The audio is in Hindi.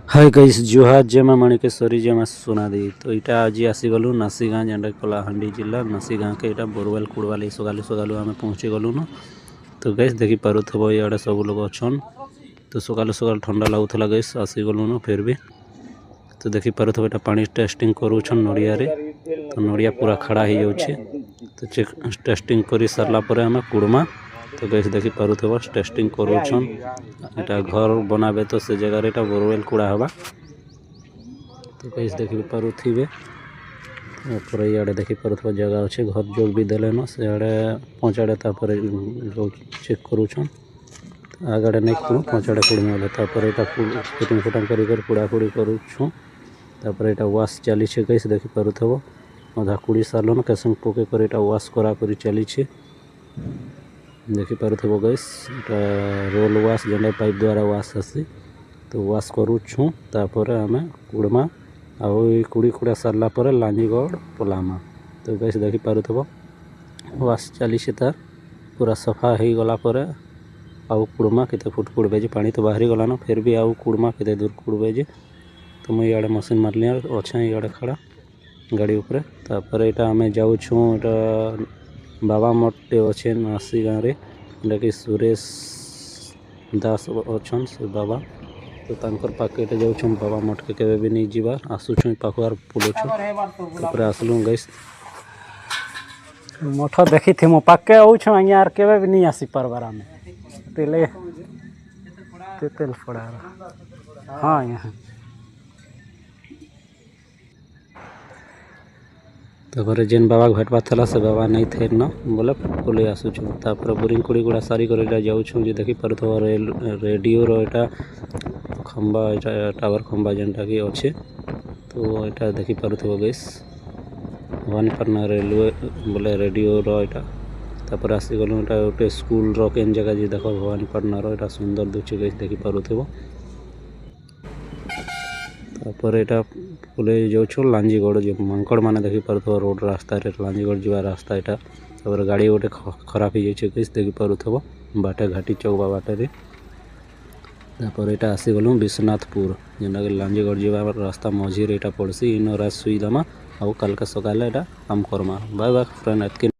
हाय गाइस जुहार जय मां माणिकेश्वरी जय मां सोनादी। तो इटा आज आसीगलु नासीगाँ जेनटा कलाहांडी जिला नासीगाँ के इटा बोरवेल कुड़वाली सकालू सकालू आम पहुँची गलु न। तो गैस देखी पारुथब इे सब लोग अच्छन। तो सकालू सकाल ठंडा लगुला गैस आसीगलु न फिर भी। तो देखी पारुथब इटा पानी टेस्टिंग करूछन नड़िया रे। तो नड़िया पूरा खड़ा हो जाउछे। तो चेक टेस्टिंग कर सारा पर आम कुड़मा। तो गैस देखी पारुथब टेस्टिंग करूछन। इटा घर बनाबे तो से जगह इटा बोरवेल कुड़ा हवा। तो गैस देखी पारुथिबे पर इे देखी पारुथबा जगह अच्छे घर जोग भी देले न से आड़े पहुँचाड़े तापर चेक करूछन। आगड़े नहीं कुड़ पहुँचाड़े कुड़मे तापर इटा फिटिंग फुटांग कर कुड़ाकुड़ी करूछु। तापर इटा वाश चली गैस देखी पारुथब अधा कुड़ी सारलन केसन पके कर इटा वाश करा करी चली देखी पारुथब गैस इटा रोल वाश जेंडा पाइप द्वारा वाश आसी। तो वाश करूछु तापर आम कुड़मा आउ कुड़ी कुड़ा सारा पर लांजीगढ़ पलामा। तो गैस देखी पारुथब वाश चली तार पूरा सफा हो गला पर आउ कुड़मा केते फुट कुड़बे जे पानी तो बाहरी गला न फिर भी आउ कुड़मा केते दूर कुड़बे जे। तो मुझे इे मशीन मारली अच्छा इे खड़ा गाड़ी उपरे। तापर इटा आम जाऊँ इटा बाबा मठटे अच्छे नासी गाँव में कि सुरेश दास अच्छन से बाबा। तो तांकर पाके जाऊँ बाबा मठ के केवे भी नहीं जीवार आसुछु पाखुआर बुलुछु। तापर आसलु गैस मठ देखी थी मो पाके आउछु यार केवे भी नहीं आसी पारबार आम तेले तेल पड़ा हाँ यहाँ। तापर जेन बाबा भेटवा था से बाबा नहीं थे न बोले पलि आसुछु। तापर बोरिंग कुड़ी गुड़ा सारी कर जाऊँ जे देखी पारुथब रेडियो रो खंबा इटा टावर खंबा जेनटा कि अच्छे। तो इटा देखी पारुथब गैस भवानीपाटना रेलवे बोले रेडियो रो इटा। तापर आसीगलु इटा गोटे स्कूल रो केन जगह जी देख भवानीपाटना रो इटा सुंदर दुचे गैस देखी पारुथब। तापर इटा बोले जाऊँ लांजीगढ़ जो मांकड़ मैंने देखी पारुथब रोड रास्ता लांजीगढ़ जा रास्ता इटा। तापर गाड़ी गोटे खराब हो जाए गैस देखी पारुथब बाटे घाटी चौबा बाटे। तापर इटा आसीगलु विश्वनाथपुर जेनटा कि लांजीगढ़ जा रास्ता मझीरे इटा पड़सी इन रात सुईदमा आउ काल के सकाले इटा काम करमा। Bye bye friend.